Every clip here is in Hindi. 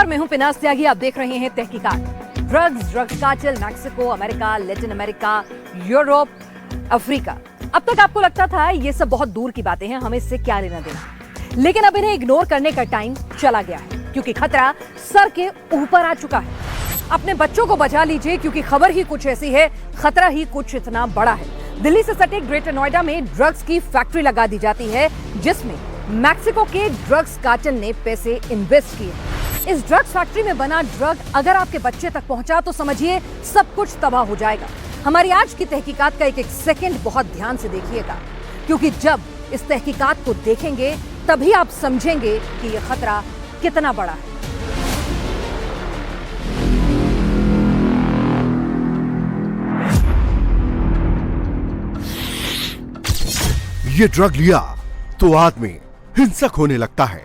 नमस्कार, मैं हूं पिनास त्यागी। आप देख रहे हैं तहकीकात। Drugs cartel Mexico, America, Latin America, Europe, Africa. अब तक आपको लगता था ये सब बहुत दूर की बातें हैं, हमें इससे क्या लेना देना। लेकिन अब इन्हें इग्नोर करने का टाइम चला गया है, क्योंकि खतरा सर के ऊपर आ चुका है। अपने बच्चों को बचा लीजिए, क्योंकि खबर ही कुछ ऐसी है, खतरा ही कुछ इतना बड़ा है। दिल्ली से सटे ग्रेटर नोएडा में ड्रग्स की फैक्ट्री लगा दी जाती है, जिसमें मैक्सिको के ड्रग्स कार्टेल ने पैसे इन्वेस्ट किए। इस ड्रग्स फैक्ट्री में बना ड्रग अगर आपके बच्चे तक पहुंचा तो समझिए सब कुछ तबाह हो जाएगा। हमारी आज की तहकीकात का एक एक सेकंड बहुत ध्यान से देखिएगा, क्योंकि जब इस तहकीकात को देखेंगे तभी आप समझेंगे कि यह खतरा कितना बड़ा है। ये ड्रग लिया तो आदमी हिंसक होने लगता है।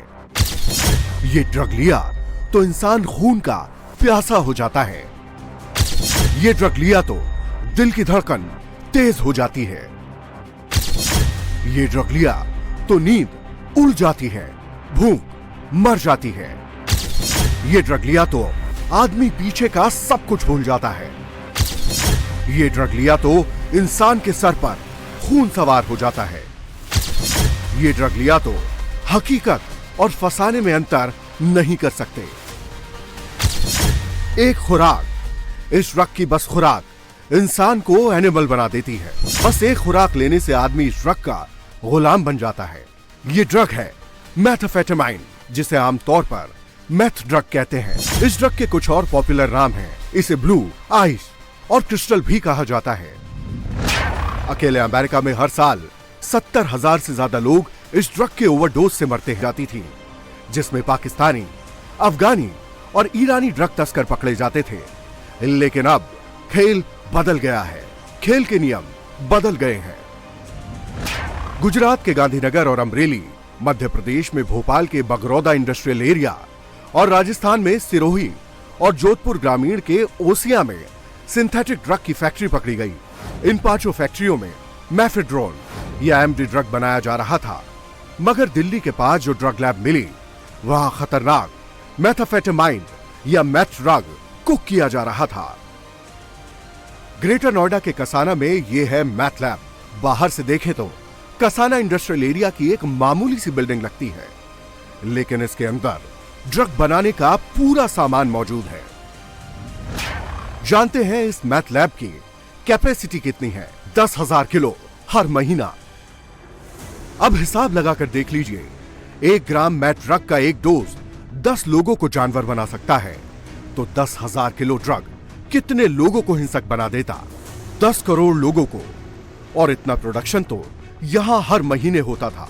ये ड्रग लिया तो इंसान खून का प्यासा हो जाता है। ये ड्रग लिया तो दिल की धड़कन तेज हो जाती है। ये ड्रग लिया तो नींद उड़ जाती है, भूख मर जाती है। ये ड्रग लिया तो आदमी पीछे का सब कुछ भूल जाता है। ये ड्रग लिया तो इंसान के सर पर खून सवार हो जाता है। ये ड्रग लिया तो हकीकत और फसाने में अंतर नहीं कर सकते। एक खुराक, इस ड्रग की बस खुराक इंसान को एनिमल बना देती है। बस एक खुराक लेने से आदमी इस ड्रग का गुलाम बन जाता है। ये ड्रग है मेथाम्फेटामाइन, जिसे आमतौर पर मेथ ड्रग कहते हैं। इस ड्रग के कुछ और पॉपुलर नाम हैं। इसे ब्लू, आइस और क्रिस्टल भी कहा जाता है। अकेले अमेरिका में हर साल 70,000 से ज्यादा लोग इस ड्रग के ओवरडोज से मरते जाती थी, जिसमें पाकिस्तानी, अफगानी और ईरानी ड्रग तस्कर पकड़े जाते थे। लेकिन अब खेल बदल गया है। खेल के नियम बदल गए हैं। गुजरात के गांधीनगर और अमरेली, मध्य प्रदेश में भोपाल के बगरौदा इंडस्ट्रियल एरिया और राजस्थान में सिरोही और जोधपुर ग्रामीण के ओसिया में सिंथेटिक ड्रग की फैक्ट्री पकड़ी गई। इन पांचों फैक्ट्रियों में मैफेड्रोन या एमडी ड्रग बनाया जा रहा था, मगर दिल्ली के पास जो ड्रग लैब मिली वहां खतरनाक मेथाम्फेटामाइन या मेथ ड्रग कुक किया जा रहा था। ग्रेटर नोएडा के कसाना में यह है मैथ लैब। बाहर से देखें तो कसाना इंडस्ट्रियल एरिया की एक मामूली सी बिल्डिंग लगती है, लेकिन इसके अंदर ड्रग बनाने का पूरा सामान मौजूद है। जानते हैं इस मैथ लैब की कैपेसिटी कितनी है? 10,000 किलो हर महीना। अब हिसाब लगाकर देख लीजिए, 1 ग्राम मैथ ड्रग का एक डोज 10 लोगों को जानवर बना सकता है, तो 10,000 किलो ड्रग कितने लोगों को हिंसक बना देता? 10 करोड़ लोगों को। और इतना प्रोडक्शन तो यहां हर महीने होता था।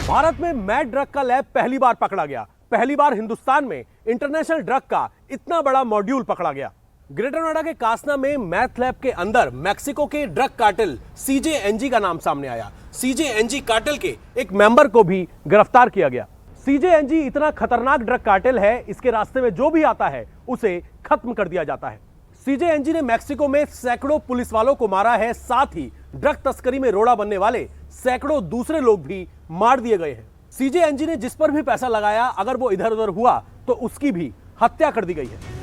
भारत में मैथ ड्रग का लैब पहली बार पकड़ा गया। पहली बार हिंदुस्तान में इंटरनेशनल ड्रग का इतना बड़ा मॉड्यूल पकड़ा गया। ग्रेटर नोएडा के कासना में मैथ लैब के अंदर मैक्सिको के ड्रग कार्टेल सीजेएनजी का नाम सामने आया। सीजेएनजी कार्टेल के एक मेंबर को भी गिरफ्तार किया गया। सीजेएनजी इतना खतरनाक ड्रग कार्टेल है, इसके रास्ते में जो भी आता है उसे खत्म कर दिया जाता है। सीजेएनजी ने मैक्सिको में सैकड़ों पुलिस वालों को मारा है, साथ ही ड्रग तस्करी में रोड़ा बनने वाले सैकड़ों दूसरे लोग भी मार दिए गए हैं। सीजेएनजी ने जिस पर भी पैसा लगाया, अगर वो इधर उधर हुआ तो उसकी भी हत्या कर दी गई है।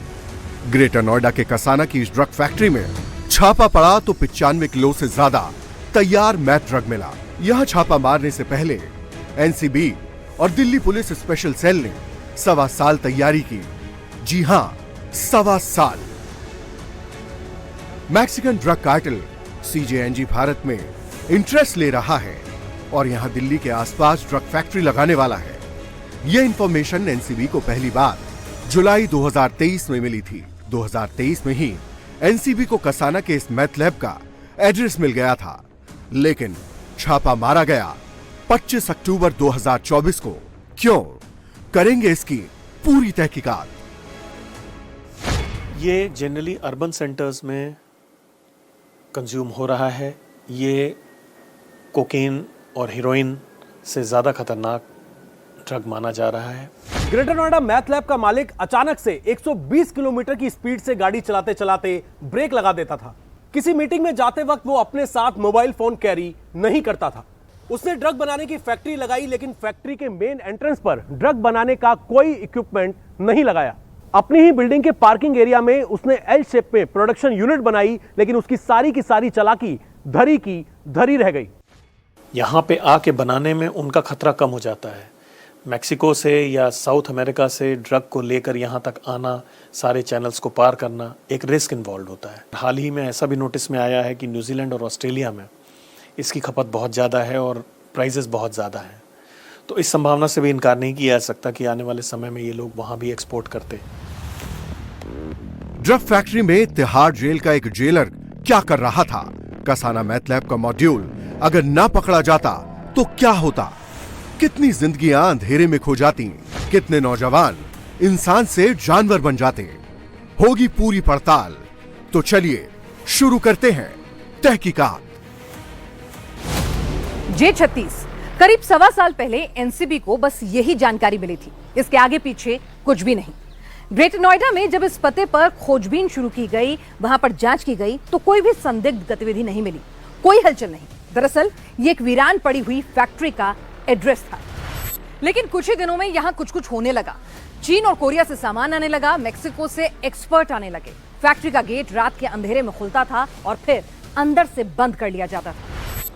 ग्रेटर नोएडा के कसाना की इस ड्रग फैक्ट्री में छापा पड़ा तो 95 किलो से ज्यादा तैयार मैथ ड्रग मिला। यह छापा मारने से पहले एनसीबी और दिल्ली पुलिस स्पेशल सेल ने 1.25 साल तैयारी की। जी हां, 1.25 साल। मैक्सिकन ड्रग कार्टेल सीजेएनजी भारत में इंटरेस्ट ले रहा है और यहां दिल्ली के आसपास ड्रग फैक्ट्री लगाने वाला है। यह इंफॉर्मेशन एनसीबी को पहली बार जुलाई 2023 में मिली थी। 2023 में ही एनसीबी को कसाना के इस मैथ लैब का एड्रेस मिल गया था, लेकिन छापा मारा गया 25 अक्टूबर 2024 को। क्यों? करेंगे इसकी पूरी तहकीकात। ये जनरली अर्बन सेंटर्स में कंज्यूम हो रहा है। ये कोकेन और हीरोइन से ज्यादा खतरनाक ड्रग माना जा रहा है। ग्रेटर नोएडा मैथ लैब का मालिक अचानक से 120 किलोमीटर की स्पीड से गाड़ी चलाते चलाते ब्रेक लगा देता था। किसी मीटिंग में जाते वक्त वो अपने साथ मोबाइल फोन कैरी नहीं करता था। उसने ड्रग बनाने की फैक्ट्री लगाई, लेकिन फैक्ट्री के मेन एंट्रेंस पर ड्रग बनाने का कोई इक्विपमेंट नहीं लगाया। अपनी ही बिल्डिंग के पार्किंग एरिया में उसने एल शेप में प्रोडक्शन यूनिट बनाई, लेकिन उसकी सारी की सारी चालाकी धरी की धरी रह गई। यहाँ पे आके बनाने में उनका खतरा कम हो जाता है। मैक्सिको से या साउथ अमेरिका से ड्रग को लेकर यहाँ तक आना, सारे चैनल्स को पार करना, एक रिस्क इन्वॉल्व होता है। हाल ही में ऐसा भी नोटिस में आया है कि न्यूजीलैंड और ऑस्ट्रेलिया में इसकी खपत बहुत ज़्यादा है और प्राइजेस बहुत ज़्यादा हैं। तो इस संभावना से भी इनकार नहीं किया जा सकता कि आने वाले समय में ये लोग वहाँ भी एक्सपोर्ट करते। ड्रग फैक्ट्री में तिहाड़ जेल का एक जेलर क्या कर रहा था? कसाना मैथ लैब का मॉड्यूल अगर ना पकड़ा जाता तो क्या होता? कितनी जिंदगियां अंधेरे में खो जाती, कितने नौजवान इंसान से जानवर बन जाते। होगी पूरी पड़ताल, तो चलिए शुरू करते हैं तहकीकात। J-36 करीब 1.25 साल पहले एनसीबी को बस यही जानकारी मिली थी, इसके आगे पीछे कुछ भी नहीं। ग्रेटर नोएडा में जब इस पते पर खोजबीन शुरू की गई, वहां पर जांच की गई, तो कोई भी संदिग्ध गतिविधि नहीं मिली, कोई हलचल नहीं। दरअसल ये एक वीरान पड़ी हुई फैक्ट्री का एड्रेस था। लेकिन कुछ ही दिनों में यहां कुछ कुछ होने लगा। चीन और कोरिया से सामान आने लगा, मैक्सिको से एक्सपर्ट आने लगे। फैक्ट्री का गेट रात के अंधेरे में खुलता था और फिर अंदर से बंद कर लिया जाता था।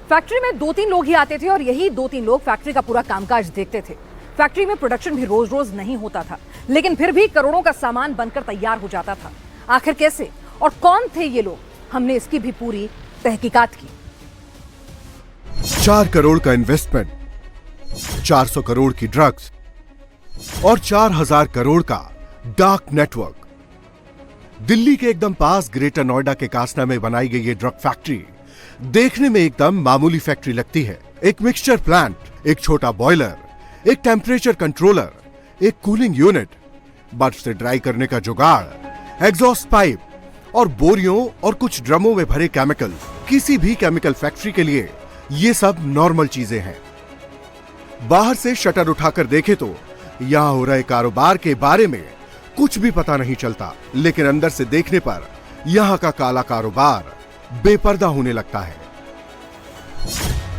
फैक्ट्री में 2-3 लोग ही आते थे और यही 2-3 लोग फैक्ट्री का पूरा कामकाज देखते थे। फैक्ट्री में प्रोडक्शन भी रोज रोज नहीं होता था, लेकिन फिर भी करोड़ों का सामान बनकर तैयार हो जाता था। आखिर कैसे और कौन थे ये लोग? हमने इसकी भी पूरी तहकीकात की। 4 करोड़ का इन्वेस्टमेंट, 400 करोड़ की ड्रग्स और 4000 करोड़ का डार्क नेटवर्क। दिल्ली के एकदम पास ग्रेटर नोएडा के कासना में बनाई गई ये ड्रग फैक्ट्री देखने में एकदम मामूली फैक्ट्री लगती है। एक मिक्सचर प्लांट, एक छोटा बॉयलर, एक टेम्परेचर कंट्रोलर, एक कूलिंग यूनिट, बर्फ से ड्राई करने का जुगाड़, एग्जॉस्ट पाइप और बोरियों और कुछ ड्रमों में भरे केमिकल। किसी भी केमिकल फैक्ट्री के लिए ये सब नॉर्मल चीजें हैं। बाहर से शटर उठाकर देखे तो यहां हो रहे कारोबार के बारे में कुछ भी पता नहीं चलता, लेकिन अंदर से देखने पर यहां का काला कारोबार बेपर्दा होने लगता है।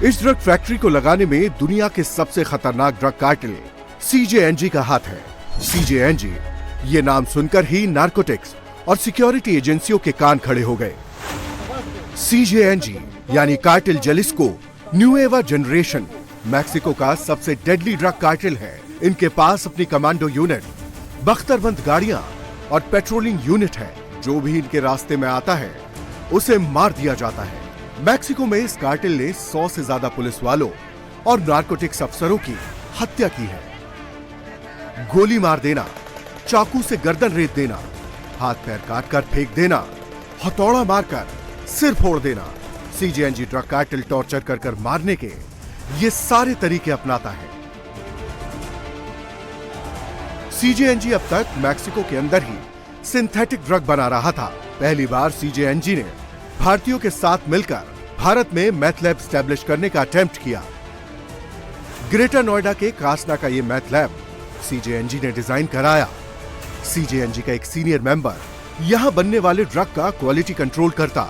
इस ड्रग फैक्ट्री को लगाने में दुनिया के सबसे खतरनाक ड्रग कार्टेल CJNG का हाथ है। CJNG ये नाम सुनकर ही नार्कोटिक्स और सिक्योरिटी एजेंसियों के कान खड़े हो गए। CJNG यानी कार्टेल जलिस्को न्यूएवा जनरेशन मैक्सिको का सबसे डेडली ड्रग कार्टेल है। इनके पास अपनी कमांडो यूनिट, बख्तरबंद गाड़ियां और पेट्रोलिंग यूनिट है। जो भी इनके रास्ते में आता है उसे मार दिया जाता है। मैक्सिको में इस कार्टेल ने 100 से ज्यादा पुलिस वालों और नार्कोटिक्स अफसरों की हत्या की है। गोली मार देना, चाकू से गर्दन रेत देना, हाथ पैर काटकर फेंक देना, हथौड़ा मारकर सिर फोड़ देना। CJNG ड्रग कार्टेल टॉर्चर कर मारने के ये सारे तरीके अपनाता है। CJNG अब तक मैक्सिको के अंदर ही सिंथेटिक ड्रग बना रहा था। पहली बार CJNG ने भारतीयों के साथ मिलकर भारत में मैथ लैब स्टैब्लिश करने का अटेम्प्ट किया। ग्रेटर नोएडा के कासना का ये मैथ लैब CJNG ने डिजाइन कराया। CJNG का एक सीनियर मेंबर यहां बनने वाले ड्रग का क्वालिटी कंट्रोल करता।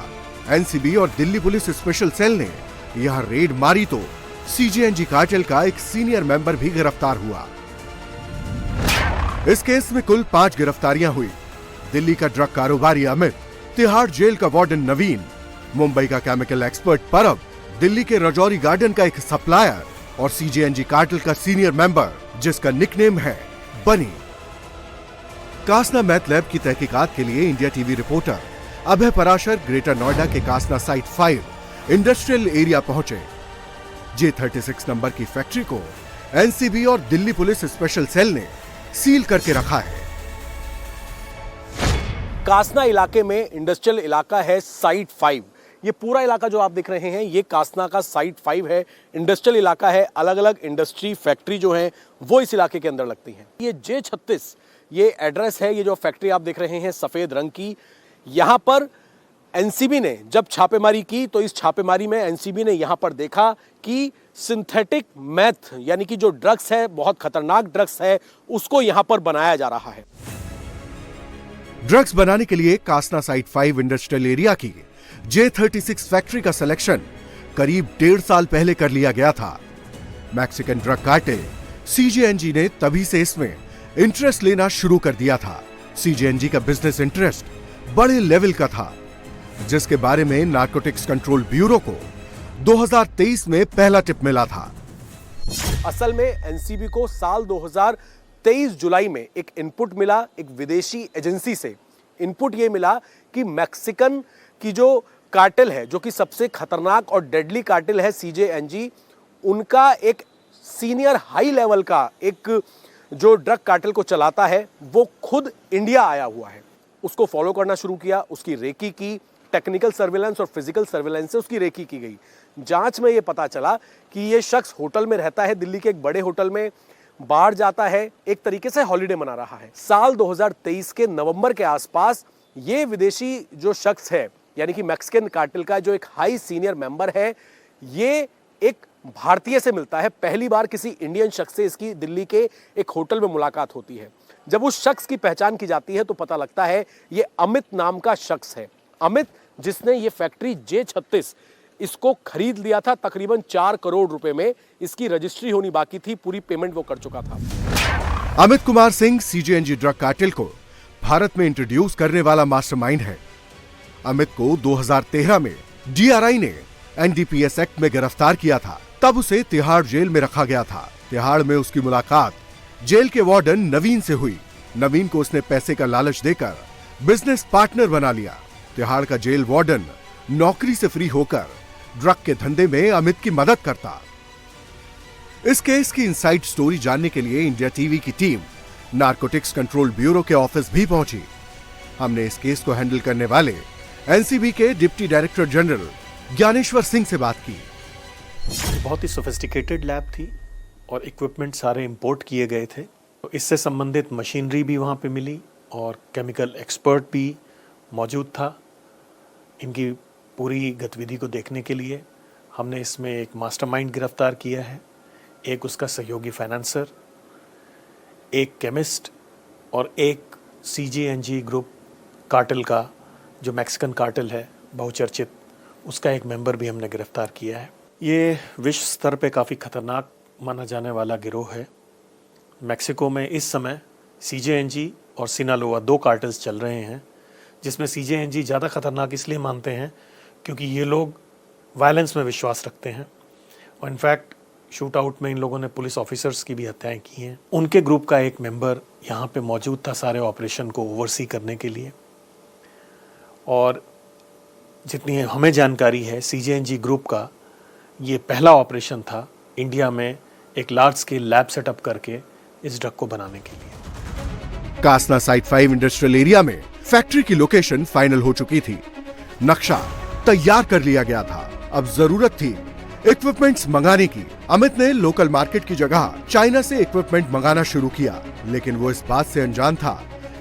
NCB और दिल्ली पुलिस स्पेशल सेल ने यहां रेड मारी तो CJNG कार्टेल का एक सीनियर मेंबर भी गिरफ्तार हुआ। इस केस में कुल 5 गिरफ्तारियां हुई। दिल्ली का ड्रग कारोबारी अमित, तिहाड़ जेल का वार्डन नवीन, मुंबई का केमिकल एक्सपर्ट परब, दिल्ली के रजौरी गार्डन का एक सप्लायर और CJNG कार्टेल का सीनियर मेंबर जिसका निकनेम है बनी। कासना मैथ लैब की तहकीकात के लिए इंडिया टीवी रिपोर्टर अभय पराशर ग्रेटर नोएडा के कासना साइट 5 इंडस्ट्रियल एरिया पहुंचे। J-36 नंबर की फैक्ट्री को NCB और दिल्ली पुलिस स्पेशल सेल ने सील करके रखा है। कासना इलाके में इंडस्ट्रियल इलाका है साइट 5। ये पूरा इलाका जो आप देख रहे हैं ये कासना का साइट 5 है। इंडस्ट्रियल इलाका है, अलग अलग इंडस्ट्री फैक्ट्री जो है वो इस इलाके के अंदर लगती हैं। ये J-36 ये एड्रेस है। ये जो फैक्ट्री आप देख रहे हैं सफेद रंग की, यहाँ पर NCB ने जब छापेमारी की तो इस छापेमारी में NCB ने यहाँ पर देखा कि सिंथेटिक मैथ यानी कि जो ड्रग्स है, बहुत खतरनाक ड्रग्स है, उसको यहाँ पर बनाया जा रहा है। ड्रग्स बनाने के लिए कासना साइट 5 इंडस्ट्रियल एरिया की J-36 फैक्ट्री का सिलेक्शन करीब 1.5 साल पहले कर लिया गया था। मैक्सिकन ड्रग कार्टेल सीजेएनजी ने तभी से इसमें इंटरेस्ट लेना शुरू कर दिया था। सीजेएनजी का बिजनेस इंटरेस्ट बड़े लेवल का था, जिसके बारे में नारकोटिक्स कंट्रोल ब्यूरो को 2023 में पहला टिप मिला था। असल में एनसीबी को साल 2023 जुलाई में एक इनपुट मिला, एक विदेशी एजेंसी से इनपुट ये मिला कि मैक्सिकन की जो कार्टेल है, जो कि सबसे खतरनाक और डेडली कार्टेल है सीजेएनजी, उनका एक सीनियर हाई लेवल का एक जो ड्रग कार्टेल को चलाता है वो खुद इंडिया आया हुआ है। उसको फॉलो करना शुरू किया, उसकी रेकी की, टेक्निकल सर्विलेंस और फिजिकल सर्विलेंस से उसकी रेकी की गई। जांच में ये पता चला कि ये शख्स होटल में रहता है, दिल्ली के एक बड़े होटल में, बाहर जाता है, एक तरीके से हॉलिडे मना रहा है। साल 2023 के नवंबर के आसपास ये विदेशी जो शख्स है, यानी कि मैक्सिकन कार्टेल का जो एक हाई सीनियर मेंबर है, ये एक भारतीय से मिलता है। पहली बार किसी इंडियन शख्स से इसकी दिल्ली के एक होटल में मुलाकात होती है। जब उस शख्स की पहचान की जाती है तो पता लगता है ये अमित नाम का शख्स है। अमित, जिसने ये फैक्ट्री J36 इसको खरीद लिया था तकरीबन 4 करोड़ रुपए में। इसकी रजिस्ट्री होनी बाकी थी, पूरी पेमेंट वो कर चुका था। अमित कुमार सिंह सीजेएनजी ड्रग कार्टेल को भारत में इंट्रोड्यूस करने वाला मास्टरमाइंड है। अमित को 2013 में डीआरआई ने एनडीपीएस एक्ट में गिरफ्तार किया था। तब उसे तिहाड़ जेल में रखा गया था। तिहाड़ में उसकी मुलाकात जेल के वार्डन नवीन से हुई। नवीन को उसने पैसे का लालच देकर बिजनेस पार्टनर बना लिया। तिहाड़ का जेल वार्डन नौकरी से फ्री होकर ड्रग के धंधे में अमित की मदद करता। इस केस की इनसाइड स्टोरी जानने के लिए इंडिया टीवी की टीम नारकोटिक्स कंट्रोल ब्यूरो के ऑफिस भी पहुंची। हमने इस केस को हैंडल करने वाले एनसीबी के deputy director general Dnyaneshwar Singh से बात की। बहुत ही सोफिस्टिकेटेड लैब थी और इक्विपमेंट सारे इंपोर्ट किए गए थे। तो इससे संबंधित मशीनरी भी वहाँ पे मिली और केमिकल एक्सपर्ट भी मौजूद था। इनकी पूरी गतिविधि को देखने के लिए हमने इसमें एक मास्टरमाइंड गिरफ्तार किया है, एक उसका सहयोगी फाइनेंसर, एक केमिस्ट और एक सीजेएनजी ग्रुप कार्टेल का जो मैक्सिकन कार्टेल है बहुचर्चित, उसका एक मेंबर भी हमने गिरफ्तार किया है। ये विश्व स्तर पे काफ़ी खतरनाक माना जाने वाला गिरोह है। मैक्सिको में इस समय सीजेएनजी और सिनालोआ 2 कार्टेल्स चल रहे हैं, जिसमें सीजेएनजी ज़्यादा खतरनाक इसलिए मानते हैं क्योंकि ये लोग वायलेंस में विश्वास रखते हैं और इनफैक्ट शूट आउट में इन लोगों ने पुलिस ऑफिसर्स की भी हत्याएं की हैं। उनके ग्रुप का एक मेंबर यहाँ पे मौजूद था सारे ऑपरेशन को ओवरसी करने के लिए। और जितनी हमें जानकारी है, सीजेएनजी ग्रुप का ये पहला ऑपरेशन था इंडिया में एक लार्ज स्केल लैब सेटअप करके इस ड्रग को बनाने के लिए। कासना साइट 5 इंडस्ट्रियल एरिया में फैक्ट्री की लोकेशन फाइनल हो चुकी थी। नक्शा तैयार कर लिया गया था। अब जरूरत थी इक्विपमेंट्स मंगाने की। अमित ने लोकल मार्केट की जगह चाइना से इक्विपमेंट मंगाना शुरू किया, लेकिन वो इस बात से अनजान था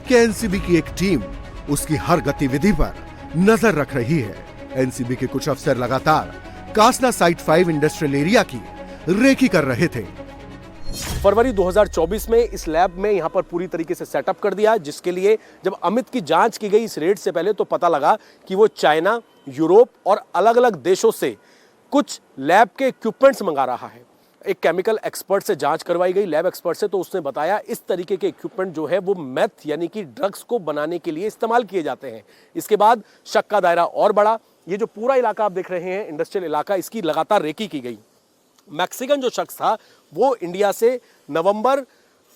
कि एनसीबी की एक टीम उसकी हर गतिविधि पर नजर रख रही है। एनसीबी के कुछ अफसर लगातार कासना साइट 5 इंडस्ट्रियल एरिया की रेकी कर रहे थे। फरवरी 2024 में इस लैब में यहां पर पूरी तरीके से सेटअप कर दिया, जिसके लिए जब अमित की जांच की गई इस रेड से पहले तो पता लगा कि वो चाइना, यूरोप और अलग अलग देशों से कुछ लैब के इक्विपमेंट्स मंगा रहा है। एक केमिकल एक्सपर्ट से जांच करवाई गई, लैब एक्सपर्ट से, तो उसने बताया इस तरीके के इक्विपमेंट जो है वो मेथ यानी कि ड्रग्स को बनाने के लिए इस्तेमाल किए जाते हैं। इसके बाद शक का दायरा और बढ़ा। ये जो पूरा इलाका आप देख रहे हैं, इंडस्ट्रियल इलाका, इसकी लगातार रेकी की गई। मैक्सिकन जो शख्स था वो इंडिया से नवंबर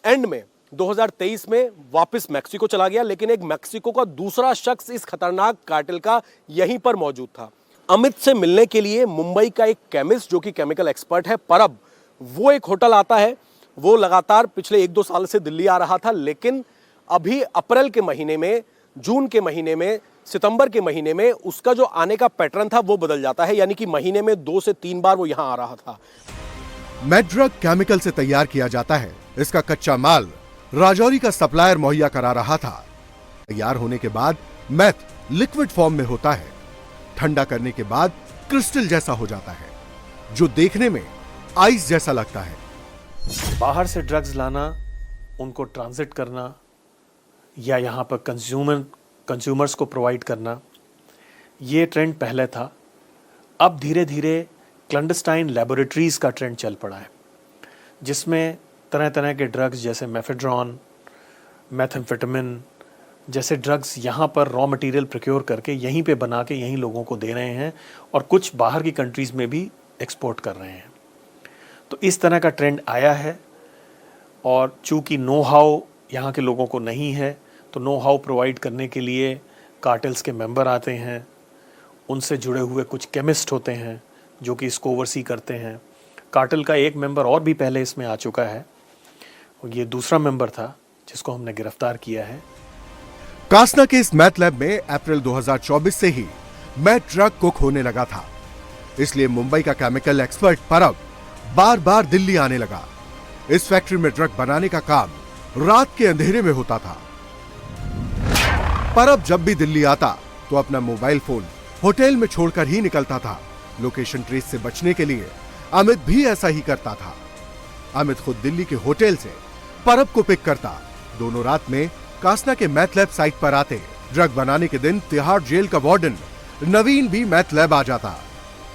एंड में 2023 में वापस मैक्सिको चला गया, लेकिन एक मैक्सिको का दूसरा शख्स इस खतरनाक कार्टेल का यहीं पर मौजूद था। अमित से मिलने के लिए मुंबई का एक केमिस्ट जो कि केमिकल एक्सपर्ट है, परब, वो एक होटल आता है। वो लगातार पिछले 1-2 साल से दिल्ली आ रहा था, लेकिन अभी अप्रैल के महीने में, जून के महीने में, सितंबर के महीने में उसका जो आने का पैटर्न था वो बदल जाता है, यानी कि महीने में 2 से 3 बार वो यहां आ रहा था। मैथ ड्रग केमिकल से तैयार किया जाता है। इसका कच्चा माल राजौरी का सप्लायर मुहैया करा रहा था। तैयार होने के बाद मैथ लिक्विड फॉर्म में होता है। ठंडा करने के बाद क्रिस्टल जैसा हो जाता है, जो देखने में आइस जैसा लगता है। बाहर से ड्रग्स लाना, उनको ट्रांजिट करना या यहाँ पर कंज्यूमर्स को प्रोवाइड करना, ये ट्रेंड पहले था। अब धीरे धीरे क्लैंडस्टाइन लेबोरेटरीज का ट्रेंड चल पड़ा है, जिसमें तरह तरह के ड्रग्स जैसे मेफेड्रॉन, मेथाम्फेटामिन जैसे ड्रग्स यहाँ पर रॉ मटेरियल प्रोक्योर करके यहीं पे बना के यहीं लोगों को दे रहे हैं और कुछ बाहर की कंट्रीज़ में भी एक्सपोर्ट कर रहे हैं। तो इस तरह का ट्रेंड आया है और चूँकि नो हाउ यहाँ के लोगों को नहीं है, तो नो हाउ प्रोवाइड करने के लिए कार्टेल्स के मेंबर आते हैं, उनसे जुड़े हुए कुछ केमिस्ट होते हैं जो कि इसको ओवरसी करते हैं। कार्टेल का एक मेंबर और भी पहले इसमें आ चुका है और ये दूसरा मेंबर था जिसको हमने गिरफ्तार किया है। कासना के इस मैथ लैब में अप्रैल 2024 से ही मैथ ड्रग कुक होने लगा था, इसलिए मुंबई का केमिकल एक्सपर्ट परब बार बार दिल्ली आने लगा। इस फैक्ट्री में ड्रग बनाने का काम रात के अंधेरे में होता था। परब जब भी दिल्ली आता तो अपना मोबाइल फोन होटल में छोड़कर ही निकलता था। लोकेशन ट्रेस से बचने के लिए अमित भी ऐसा ही करता था। अमित खुद दिल्ली के होटल से परब को पिक करता। दोनों रात में कासना के मैथ लैब साइट पर आते। ड्रग बनाने के दिन तिहाड़ जेल का वार्डन नवीन भी मैथ लैब आ जाता।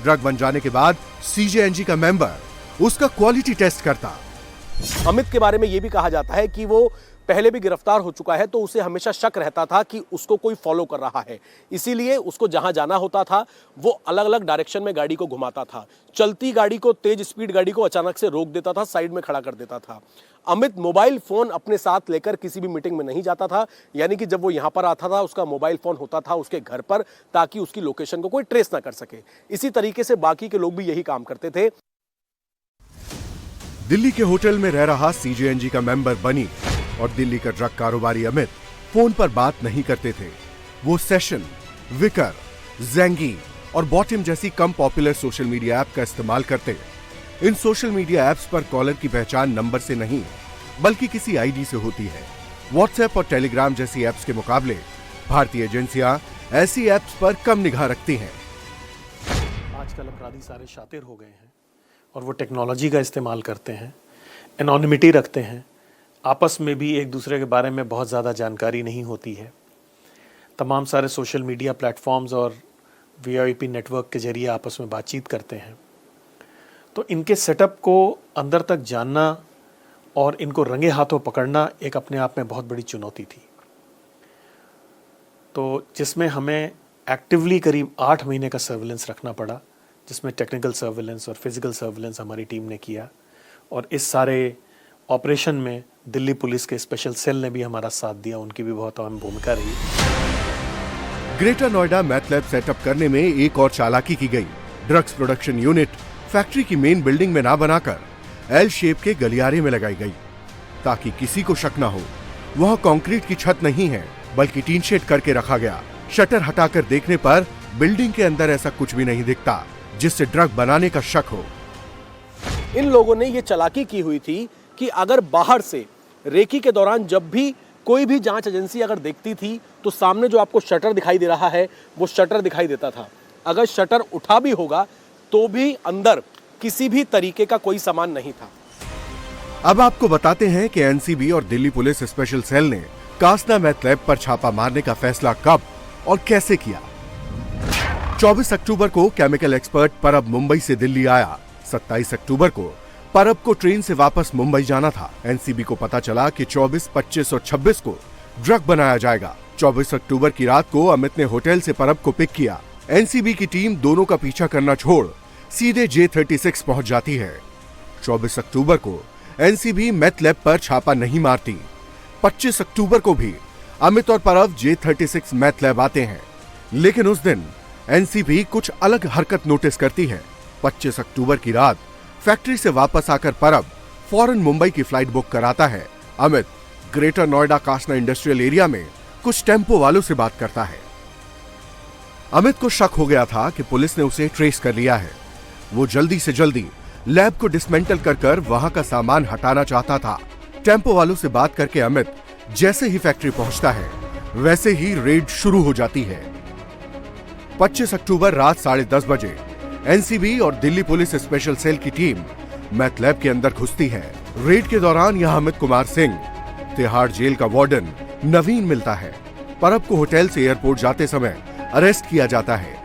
ड्रग बन जाने के बाद सीजेएनजी का मेंबर उसका क्वालिटी टेस्ट करता। अमित के बारे में यह भी कहा जाता है कि वो पहले भी गिरफ्तार हो चुका है, तो उसे हमेशा शक रहता था कि उसको कोई फॉलो कर रहा है, इसीलिए उसको जहां जाना होता था वो अलग अलग डायरेक्शन में गाड़ी को घुमाता था। चलती गाड़ी को, तेज स्पीड गाड़ी को अचानक से रोक देता था, साइड में खड़ा कर देता था। अमित मोबाइल फोन अपने साथ लेकर किसी भी मीटिंग में नहीं जाता था, यानी कि जब वो यहां पर आता था उसका मोबाइल फोन होता था उसके घर पर, ताकि उसकी लोकेशन को कोई ट्रेस ना कर सके। इसी तरीके से बाकी के लोग भी यही काम करते थे। दिल्ली के होटल में रह रहा सीजेएनजी का मेंबर बनी और दिल्ली का ड्रग कारोबारी अमित फोन पर बात नहीं करते थे। वो सेशन, विकर, ज़ेंगी और बॉटिम जैसी कम पॉपुलर सोशल मीडिया ऐप का इस्तेमाल करते। इन सोशल मीडिया ऐप्स पर कॉलर की पहचान नंबर से नहीं बल्कि किसी आईडी से होती है। व्हाट्सएप और टेलीग्राम जैसी ऐप्स के मुकाबले भारतीय एजेंसियां ऐसी ऐप्स पर कम निगाह रखती हैं। आजकल अपराधी सारे शातिर हो गए हैं और वो टेक्नोलॉजी का इस्तेमाल करते हैं, एनोनिमिटी रखते हैं, आपस में भी एक दूसरे के बारे में बहुत ज़्यादा जानकारी नहीं होती है। तमाम सारे सोशल मीडिया प्लेटफॉर्म्स और वीआईपी नेटवर्क के जरिए आपस में बातचीत करते हैं। तो इनके सेटअप को अंदर तक जानना और इनको रंगे हाथों पकड़ना एक अपने आप में बहुत बड़ी चुनौती थी। तो जिसमें हमें एक्टिवली करीब 8 महीने का सर्विलेंस रखना पड़ा, जिसमें टेक्निकल सर्विलेंस और फिजिकल सर्विलेंस हमारी टीम ने किया। और इस सारे ऑपरेशन में दिल्ली पुलिस के स्पेशल सेल ने भी हमारा साथ दिया, उनकी भी बहुत अहम भूमिका रही। Greater Noida math lab setup करने में एक और चालाकी की गई। ड्रग्स प्रोडक्शन यूनिट फैक्ट्री की मेन बिल्डिंग में ना बनाकर एल शेप के गलियारे में लगाई गई, ताकि किसी को शक ना हो। वहां कंक्रीट की छत नहीं है बल्कि टीन शेड करके रखा गया। शटर हटाकर देखने पर बिल्डिंग के अंदर ऐसा कुछ भी नहीं दिखता जिससे ड्रग बनाने का शक हो। इन लोगों ने ये चालाकी की हुई थी कि अगर बाहर से रेकी के दौरान जब भी कोई भी जांच एजेंसी अगर देखती थी तो सामने जो आपको शटर दिखाई दे रहा है वो शटर दिखाई देता था। अगर शटर उठा भी होगा तो भी अंदर किसी भी तरीके का कोई सामान नहीं था। अब आपको बताते हैं कि एनसीबी और दिल्ली पुलिस स्पेशल सेल ने कासना मैथ लैब पर छापा मारने का फैसला कब और कैसे किया। 24 अक्टूबर को केमिकल एक्सपर्ट परब मुंबई से दिल्ली आया। 27 अक्टूबर को परब को ट्रेन से वापस मुंबई जाना था। एनसीबी को पता चला कि 24, 25 और 26 को ड्रग बनाया जाएगा। 24 अक्टूबर की रात को अमित ने होटल से परब को पिक किया। एनसीबी की टीम दोनों का पीछा करना छोड़ सीधे J36 पहुंच जाती है। 24 अक्टूबर को एनसीबी मैथ लैब पर छापा नहीं मारती। 25 अक्टूबर को भी अमित और परब J36 मैथ लैब आते हैं, लेकिन उस दिन एनसीबी कुछ अलग हरकत नोटिस करती है। 25 अक्टूबर की रात फैक्ट्री से वापस आकर परब फौरन मुंबई की फ्लाइट बुक कराता है। Amit greater Noida Kasna industrial area में कुछ टेम्पो वालों से बात करता है। अमित को शक हो गया था कि पुलिस ने उसे ट्रेस कर लिया है। वो जल्दी से जल्दी लैब को डिसमेंटल कर वहां का सामान हटाना चाहता था। टेम्पो वालों से बात करके अमित जैसे ही फैक्ट्री पहुंचता है वैसे ही रेड शुरू हो जाती है। 25 अक्टूबर रात 10:30 बजे एनसीबी और दिल्ली पुलिस स्पेशल सेल की टीम मैथ लैब के अंदर घुसती है। रेड के दौरान यहां अमित कुमार सिंह, तिहाड़ जेल का वार्डन नवीन मिलता है। परब को होटल से एयरपोर्ट जाते समय अरेस्ट किया जाता है।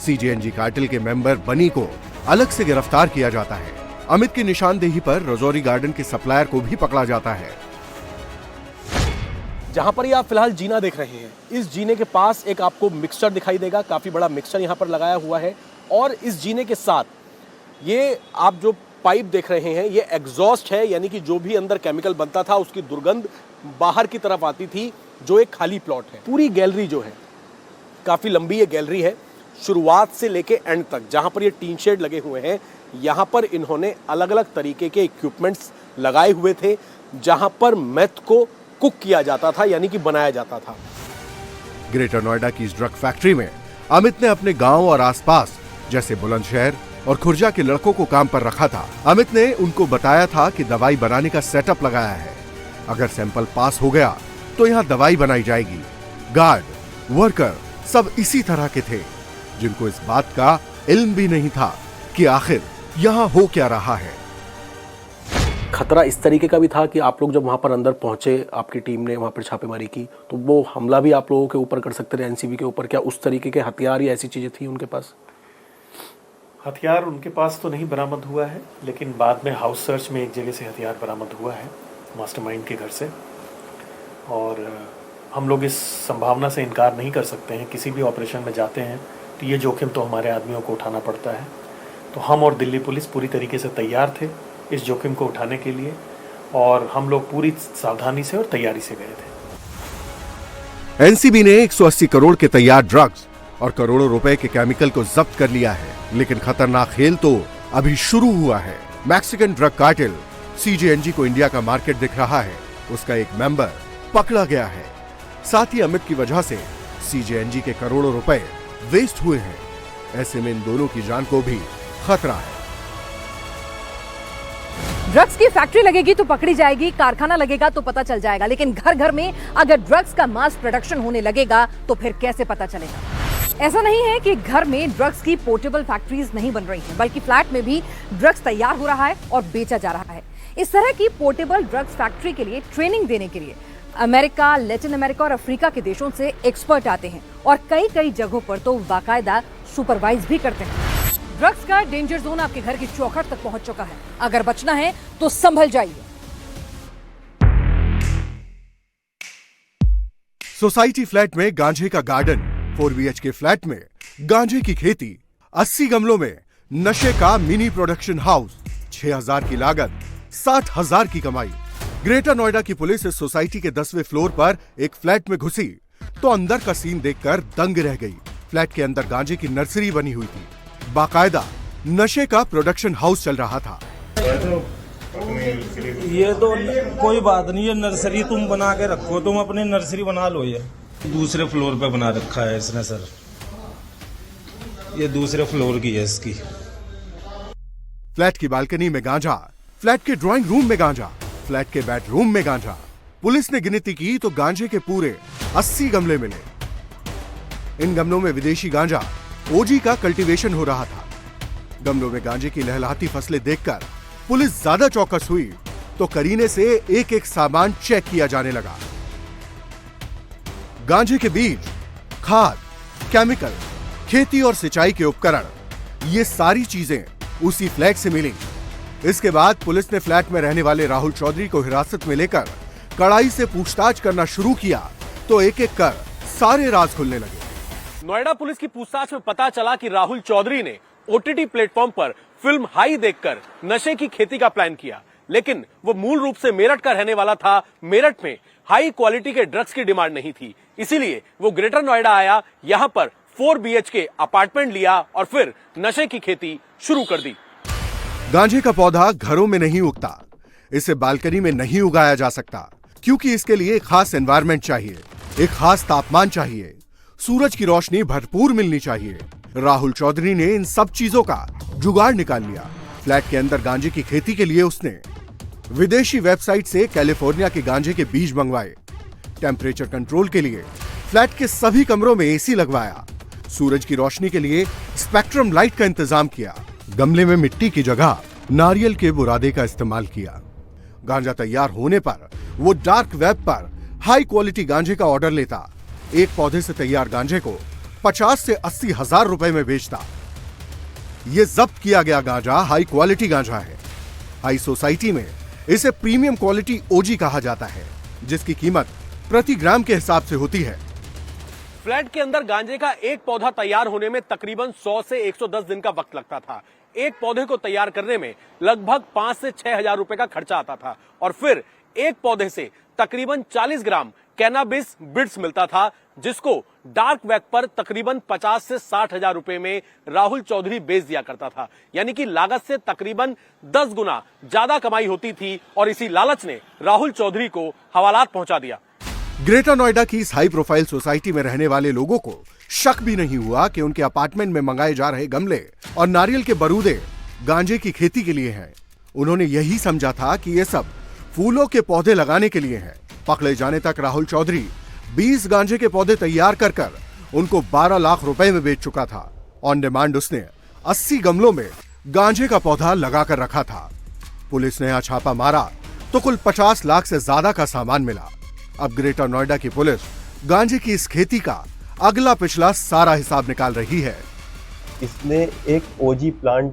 सीजेएनजी कार्टेल के मेंबर बनी को अलग से गिरफ्तार किया जाता है। अमित की निशानदेही पर रजौरी गार्डन के सप्लायर को भी पकड़ा जाता है। जहां पर ये आप फिलहाल जीना देख रहे हैं, इस जीने के पास एक आपको मिक्सचर दिखाई देगा। काफी बड़ा मिक्सचर यहां पर लगाया हुआ है और इस जीने के साथ ये आप जो पाइप देख रहे हैं ये एग्जॉस्ट है, यानी कि जो भी अंदर केमिकल बनता था उसकी दुर्गंध बाहर की तरफ आती थी, जो एक खाली प्लॉट है। पूरी गैलरी जो है काफी लंबी ये गैलरी है, शुरुआत से लेके एंड तक। जहां पर ये टीन शेड लगे हुए हैं, यहां पर इन्होंने अलग अलग तरीके के इक्विपमेंट्स लगाए हुए थे, जहां पर मेथ को कुक किया जाता था, यानी कि बनाया जाता था। ग्रेटर नोएडा की इस ड्रग फैक्ट्री में अमित ने अपने गांव और आसपास जैसे बुलंदशहर और खुर्जा के लड़कों को काम पर रखा था। अमित ने उनको बताया था कि दवाई बनाने का सेटअप लगाया है, अगर सैंपल पास हो गया तो यहाँ दवाई बनाई जाएगी। गार्ड, वर्कर सब इसी तरह के थे, जिनको इस बात का इल्म भी नहीं था कि आखिर यहाँ हो क्या रहा है। खतरा इस तरीके का भी था कि आप लोग जब वहां पर अंदर पहुंचे, आपकी टीम ने वहां पर छापेमारी की, तो वो हमला भी आप लोगों के ऊपर कर सकते थे, एनसीबी के ऊपर। क्या उस तरीके के हथियार या ऐसी चीजें थी उनके पास? हथियार उनके पास तो नहीं बरामद हुआ है, लेकिन बाद में हाउस सर्च में एक जगह से हथियार बरामद हुआ है, मास्टरमाइंड के घर से। और हम लोग इस संभावना से इनकार नहीं कर सकते हैं, किसी भी ऑपरेशन में जाते हैं तो ये जोखिम तो हमारे आदमियों को उठाना पड़ता है। तो हम और दिल्ली पुलिस पूरी तरीके से तैयार थे इस जोखिम को उठाने के लिए, और हम लोग पूरी सावधानी से और तैयारी से गए थे। एनसीबी ने 180 करोड़ के तैयार ड्रग्स और करोड़ों रुपए के केमिकल को जब्त कर लिया है, लेकिन खतरनाक खेल तो अभी शुरू हुआ है। मैक्सिकन ड्रग कार्टेल सीजेएनजी को इंडिया का मार्केट दिख रहा है, उसका एक मेंबर पकड़ा गया है। साथ ही अमित की वजह से सीजेएनजी के करोड़ों रुपए वेस्ट हुए हैं। ऐसे में इन दोनों की जान को भी खतरा है। ड्रग्स की फैक्ट्री लगेगी तो पकड़ी जाएगी, कारखाना लगेगा तो पता चल जाएगा, लेकिन घर घर में अगर ड्रग्स का मास प्रोडक्शन होने लगेगा तो फिर कैसे पता चलेगा? ऐसा नहीं है कि घर में ड्रग्स की पोर्टेबल फैक्ट्रीज नहीं बन रही हैं, बल्कि फ्लैट में भी ड्रग्स तैयार हो रहा है और बेचा जा रहा है। इस तरह की पोर्टेबल ड्रग्स फैक्ट्री के लिए ट्रेनिंग देने के लिए अमेरिका, लैटिन अमेरिका और अफ्रीका के देशों से एक्सपर्ट आते हैं और कई जगहों पर तो बाकायदा सुपरवाइज भी करते हैं। ड्रग्स का डेंजर जोन आपके घर की चौखट तक पहुंच चुका है। अगर बचना है तो संभल जाइए। सोसाइटी फ्लैट में गांजे का गार्डन, 4 BHK फ्लैट में गांजे की खेती, 80 गमलों में नशे का मिनी प्रोडक्शन हाउस, 6000 की लागत, 60,000 की कमाई। ग्रेटर नोएडा की पुलिस इस सोसाइटी के 10वें फ्लोर पर एक फ्लैट में घुसी तो अंदर का सीन देखकर दंग रह गई। फ्लैट के अंदर गांजे की नर्सरी बनी हुई थी, बाकायदा नशे का प्रोडक्शन हाउस चल रहा था। ये तो कोई बात नहीं, ये नर्सरी तुम बना के रखो, तुम अपनी नर्सरी बना लो। ये दूसरे फ्लोर पे बना रखा है इसने सर, ये दूसरे फ्लोर की है इसकी। फ्लैट की बालकनी में गांजा, फ्लैट के ड्राइंग रूम में गांजा, फ्लैट के बेडरूम में गांजा। पुलिस ने गिनती की तो गांजे के पूरे 80 गमले मिले। इन गमलों में विदेशी गांजा ओजी का कल्टीवेशन हो रहा था। गमलों में गांजे की लहलहाती फसलें देखकर पुलिस ज्यादा चौकस हुई तो करीने से एक एक सामान चेक किया जाने लगा। गांजे के बीज, खाद, केमिकल, खेती और सिंचाई के उपकरण, ये सारी चीजें उसी फ्लैट से मिली। इसके बाद पुलिस ने फ्लैट में रहने वाले राहुल चौधरी को हिरासत में लेकर कड़ाई से पूछताछ करना शुरू किया तो एक एक कर सारे राज खुलने लगे। नोएडा पुलिस की पूछताछ में पता चला कि राहुल चौधरी ने ओटीटी प्लेटफॉर्म पर फिल्म हाई देखकर नशे की खेती का प्लान किया, लेकिन वो मूल रूप से मेरठ का रहने वाला था। मेरठ में हाई क्वालिटी के ड्रग्स की डिमांड नहीं थी, इसीलिए वो ग्रेटर नोएडा आया, यहाँ पर 4 BHK अपार्टमेंट लिया और फिर नशे की खेती शुरू कर दी। गांजे का पौधा घरों में नहीं उगता, इसे बालकनी में नहीं उगाया जा सकता, क्योंकि इसके लिए एक खास एनवायरनमेंट चाहिए, एक खास तापमान चाहिए, सूरज की रोशनी भरपूर मिलनी चाहिए। राहुल चौधरी ने इन सब चीजों का जुगाड़ निकाल लिया। फ्लैट के अंदर गांजे की खेती के लिए उसने विदेशी वेबसाइट से कैलिफोर्निया के गांजे के बीज मंगवाए। टेम्परेचर कंट्रोल के लिए फ्लैट के सभी कमरों में एसी लगवाया। सूरज की रोशनी के लिए स्पेक्ट्रम लाइट का इंतजाम किया। गमले में मिट्टी की जगह नारियल के बुरादे का इस्तेमाल किया। गांजा तैयार होने पर वो डार्क वेब पर हाई क्वालिटी गांजे का ऑर्डर लेता। एक पौधे से तैयार गांजे को 50 से 80 हजार रुपए में बेचता। ये जब्त किया गया गांजा हाई क्वालिटी गांजा है। हाई सोसाइटी में इसे प्रीमियम क्वालिटी ओजी कहा जाता है, जिसकी कीमत प्रति ग्राम के हिसाब से होती है। फ्लैट के अंदर गांजे का एक पौधा तैयार होने में तकरीबन 100 से 110 दिन का वक्त लगता था। एक पौधे को तैयार करने में लगभग 5 से 6 हजार रुपए का खर्चा आता था और फिर एक पौधे से तकरीबन 40 ग्राम कैनाबिस बिट्स मिलता था, जिसको डार्क वेब पर तकरीबन 50 से 60 हजार रुपए में राहुल चौधरी बेच दिया करता था। यानी कि लागत से तकरीबन 10 गुना ज्यादा कमाई होती थी और इसी लालच ने राहुल चौधरी को हवालात पहुंचा दिया। ग्रेटर नोएडा की इस हाई प्रोफाइल सोसाइटी में रहने वाले लोगों को शक भी नहीं हुआ कि उनके अपार्टमेंट में मंगाए जा रहे गमले और नारियल के बरूदे गांजे की खेती के लिए हैं। उन्होंने यही समझा था कि ये सब फूलों के पौधे लगाने के लिए हैं। पकड़े जाने तक राहुल चौधरी 20 गांजे के पौधे तैयार कर उनको 12 लाख रुपए में बेच चुका था। ऑन डिमांड उसने 80 गमलों में गांजे का पौधा लगाकर रखा था। पुलिस ने यहाँ छापा मारा तो कुल 50 लाख से ज्यादा का सामान मिला। अब ग्रेटर नोएडा की पुलिस गांजे की इस खेती का अगला पिछला सारा हिसाब निकाल रही है। इसने एक ओजी प्लांट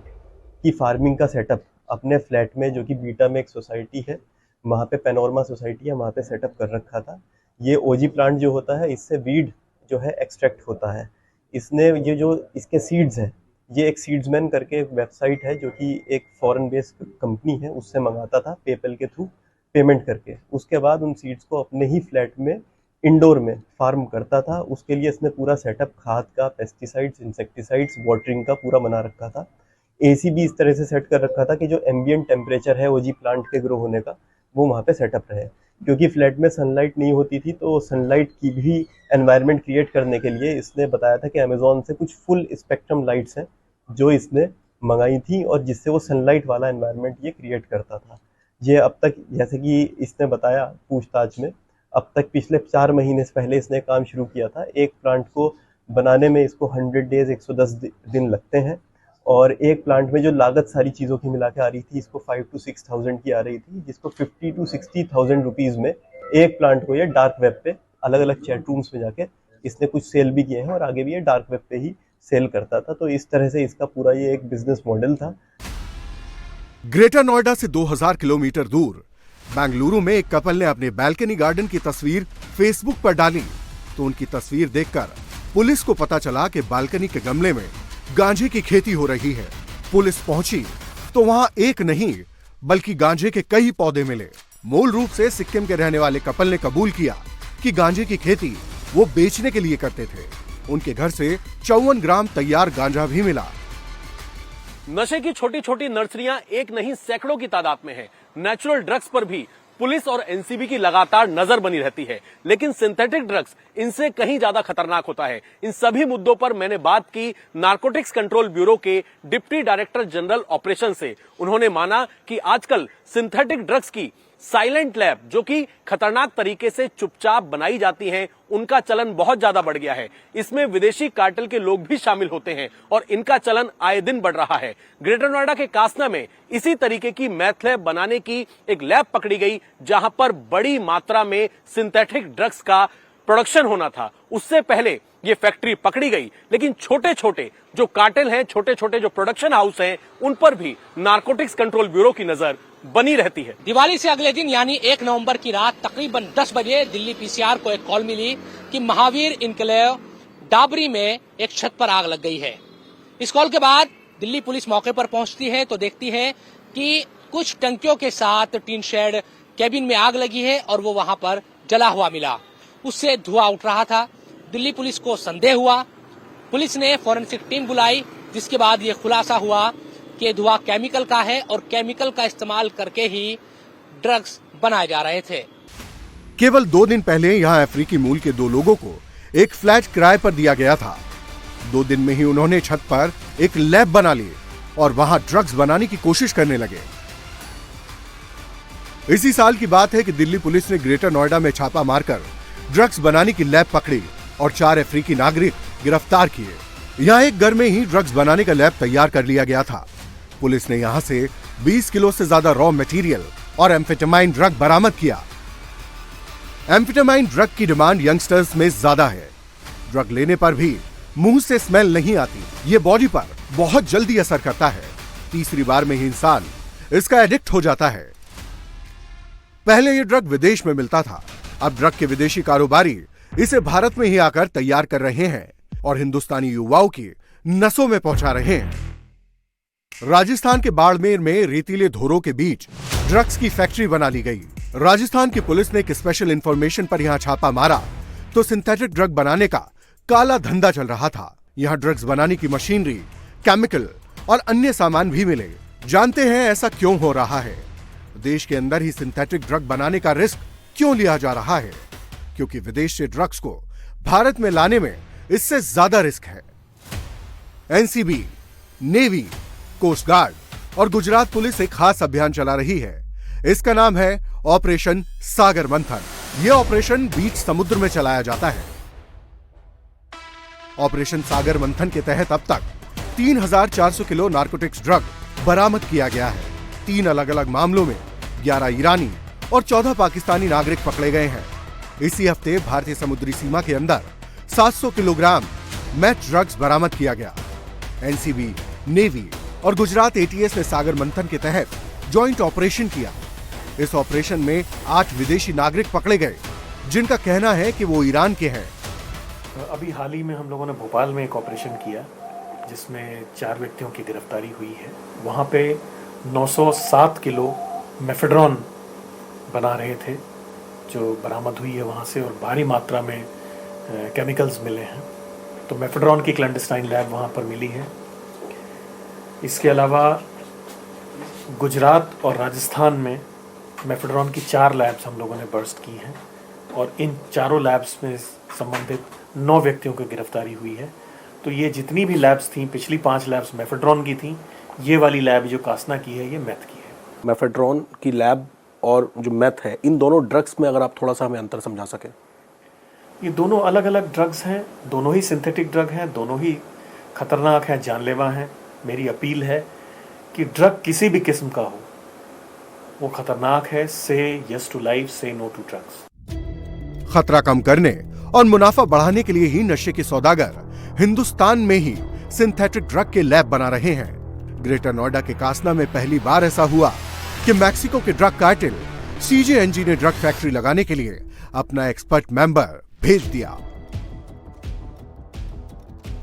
की फार्मिंग का सेटअप अपने फ्लैट में, जो कि बीटा में एक सोसाइटी है, वहाँ पे पेनोरमा सोसाइटी है, वहाँ पे सेटअप कर रखा था। ये ओजी प्लांट जो होता है, इससे वीड जो है एक्सट्रैक्ट होता है। इसने ये जो इसके सीड्स हैं, ये एक सीड्समैन करके एक वेबसाइट है जो कि एक फॉरेन बेस्ड कंपनी है, उससे मंगाता था पेपल के थ्रू पेमेंट करके। उसके बाद उन सीड्स को अपने ही फ्लैट में इंडोर में फार्म करता था। उसके लिए इसने पूरा सेटअप खाद का, पेस्टिसाइड्स, इंसेक्टिसाइड्स, वाटरिंग का पूरा बना रखा था। एसी भी इस तरह से सेट कर रखा था कि जो एम्बिएंट टेम्परेचर है ओजी प्लांट के ग्रो होने का, वो वहाँ पे सेटअप रहे। क्योंकि फ्लैट में सनलाइट नहीं होती थी, तो सनलाइट की भी एनवायरनमेंट क्रिएट करने के लिए इसने बताया था कि अमेजोन से कुछ फुल स्पेक्ट्रम लाइट्स हैं जो इसने मंगाई थी और जिससे वो सनलाइट वाला एनवायरनमेंट ये क्रिएट करता था। ये अब तक, जैसे कि इसने बताया पूछताछ में, अब तक पिछले 4 महीने से पहले इसने काम शुरू किया था। एक प्लांट को बनाने में इसको 100 डेज 110 दिन लगते हैं और एक प्लांट में जो लागत सारी चीज़ों की मिला के आ रही थी, इसको 5 to 6,000 की आ रही थी, जिसको 50 to 60,000 रुपीज़ में एक प्लांट को ये डार्क वेब पे अलग अलग चैट रूम्स में जाके इसने कुछ सेल भी किए हैं और आगे भी ये डार्क वेब पे ही सेल करता था। तो इस तरह से इसका पूरा ये एक बिजनेस मॉडल था। ग्रेटर नोएडा से 2000 किलोमीटर दूर बेंगलुरु में एक कपल ने अपने बालकनी गार्डन की तस्वीर फेसबुक पर डाली तो उनकी तस्वीर देखकर पुलिस को पता चला कि बालकनी के गमले में गांजे की खेती हो रही है। पुलिस पहुंची तो वहां एक नहीं बल्कि गांजे के कई पौधे मिले। मूल रूप से सिक्किम के रहने वाले कपल ने कबूल किया कि गांजे की खेती वो बेचने के लिए करते थे। उनके घर से 54 ग्राम तैयार गांजा भी मिला। नशे की छोटी छोटी नर्सरियां एक नहीं सैकड़ों की तादाद में हैं। नेचुरल ड्रग्स पर भी पुलिस और एनसीबी की लगातार नजर बनी रहती है, लेकिन सिंथेटिक ड्रग्स इनसे कहीं ज्यादा खतरनाक होता है। इन सभी मुद्दों पर मैंने बात की नारकोटिक्स कंट्रोल ब्यूरो के डिप्टी डायरेक्टर जनरल ऑपरेशन से। उन्होंने माना कि आजकल सिंथेटिक ड्रग्स की साइलेंट लैब, जो कि खतरनाक तरीके से चुपचाप बनाई जाती हैं, उनका चलन बहुत ज्यादा बढ़ गया है। इसमें विदेशी कार्टेल के लोग भी शामिल होते हैं और इनका चलन आए दिन बढ़ रहा है। ग्रेटर नोएडा के कासना में इसी तरीके की मैथ लैब बनाने की एक लैब पकड़ी गई, जहां पर बड़ी मात्रा में सिंथेटिक ड्रग्स का प्रोडक्शन होना था। उससे पहले ये फैक्ट्री पकड़ी गई, लेकिन छोटे छोटे जो कार्टेल हैं, छोटे छोटे जो प्रोडक्शन हाउस हैं, उन पर भी नारकोटिक्स कंट्रोल ब्यूरो की नजर बनी रहती है। दिवाली से अगले दिन यानी 1 नवंबर की रात तकरीबन 10 बजे दिल्ली पीसीआर को एक कॉल मिली कि महावीर इनक्लेव डाबरी में एक छत पर आग लग गई है। इस कॉल के बाद दिल्ली पुलिस मौके पर पहुंचती है तो देखती है कि कुछ टंकियों के साथ टीन शेड कैबिन में आग लगी है और वो वहां पर जला हुआ मिला। उससे धुआं उठ रहा था। दिल्ली पुलिस को संदेह हुआ। पुलिस ने फॉरेंसिक टीम बुलाई, जिसके बाद ये खुलासा हुआ कि धुआं केमिकल का है और केमिकल का इस्तेमाल करके ही ड्रग्स बनाए जा रहे थे। केवल 2 दिन पहले यहां अफ्रीकी मूल के 2 लोगों को एक फ्लैट किराए पर दिया गया था। 2 दिन में ही उन्होंने छत पर एक लैब बना ली और वहां ड्रग्स बनाने की कोशिश करने लगे। इसी साल की बात है कि दिल्ली पुलिस ने ग्रेटर नोएडा में छापा मारकर ड्रग्स बनाने की लैब पकड़ी और 4 अफ्रीकी नागरिक गिरफ्तार किए। यहां एक घर में ही ड्रग्स बनाने का लैब तैयार कर लिया गया था। पुलिस ने यहां से 20 किलो से ज्यादा रॉ मटेरियल और एम्फेटामाइन ड्रग बरामद किया। एम्फेटामाइन ड्रग की डिमांड यंगस्टर्स में ज्यादा है। ड्रग लेने पर भी मुंह से स्मेल नहीं आती, ये बॉडी पर बहुत जल्दी असर करता है। तीसरी बार में ही इंसान इसका एडिक्ट हो जाता है। पहले यह ड्रग विदेश में मिलता था, अब ड्रग के विदेशी कारोबारी इसे भारत में ही आकर तैयार कर रहे हैं और हिंदुस्तानी युवाओं की नसों में पहुंचा रहे हैं। राजस्थान के बाड़मेर में रेतीले धोरों के बीच ड्रग्स की फैक्ट्री बना ली गई। राजस्थान की पुलिस ने एक स्पेशल इंफॉर्मेशन पर यहां छापा मारा तो सिंथेटिक ड्रग बनाने का काला धंधा चल रहा था। यहां ड्रग्स बनाने की मशीनरी, केमिकल और अन्य सामान भी मिले। जानते हैं ऐसा क्यों हो रहा है? देश के अंदर ही सिंथेटिक ड्रग बनाने का रिस्क क्यों लिया जा रहा है? क्योंकि विदेश से ड्रग्स को भारत में लाने में इससे ज्यादा रिस्क है। एनसीबी, नेवी, कोस्ट गार्ड और गुजरात पुलिस एक खास अभियान चला रही है। इसका नाम है ऑपरेशन सागर मंथन। यह ऑपरेशन बीच समुद्र में चलाया जाता है। ऑपरेशन सागर मंथन के तहत अब तक 3,400 किलो नार्कोटिक्स ड्रग बरामद किया गया है। 3 अलग अलग मामलों में 11 ईरानी और 14 पाकिस्तानी नागरिक पकड़े गए हैं। इसी हफ्ते भारतीय समुद्री सीमा के अंदर 700 किलोग्राम मैथ ड्रग्स बरामद किया गया। एनसीबी, नेवी और गुजरात एटीएस ने सागर मंथन के तहत जॉइंट ऑपरेशन किया। इस ऑपरेशन में 8 विदेशी नागरिक पकड़े गए, जिनका कहना है कि वो ईरान के हैं। अभी हाल ही में हम लोगों ने भोपाल में एक ऑपरेशन किया जिसमें 4 व्यक्तियों की गिरफ्तारी हुई है। वहाँ पे 907 किलो मेफेड्रॉन बना रहे थे जो बरामद हुई है वहाँ से, और भारी मात्रा में केमिकल्स मिले हैं। तो मेफेड्रॉन की क्लैंडस्टाइन लैब वहाँ पर मिली है। इसके अलावा गुजरात और राजस्थान में मेफेड्रॉन की 4 लैब्स हम लोगों ने बर्स्ट की हैं और इन चारों लैब्स में संबंधित 9 व्यक्तियों की गिरफ्तारी हुई है। तो ये जितनी भी लैब्स थी, पिछली 5 लैब्स मेफेड्रॉन की थी, ये वाली लैब जो कासना की है ये मैथ की है। मेफेड्रॉन की लैब और जो मैथ है, इन दोनों ड्रग्स में अगर आप थोड़ा सा हमें अंतर समझा सकें। ये दोनों अलग अलग ड्रग्स हैं, दोनों ही सिंथेटिक ड्रग हैं, दोनों ही खतरनाक हैं, जानलेवा हैं। मेरी अपील है कि ड्रग किसी भी किस्म का हो वो खतरनाक है। से यस टू लाइफ, से नो टू ड्रग्स। खतरा कम करने और मुनाफा बढ़ाने के लिए ही नशे के सौदागर हिंदुस्तान में ही सिंथेटिक ड्रग के लैब बना रहे हैं। ग्रेटर नोएडा के कासना में पहली बार ऐसा हुआ कि मैक्सिको के ड्रग कार्टेल सीजेएनजी ने ड्रग फैक्ट्री लगाने के लिए अपना एक्सपर्ट मेंबर भेज दिया।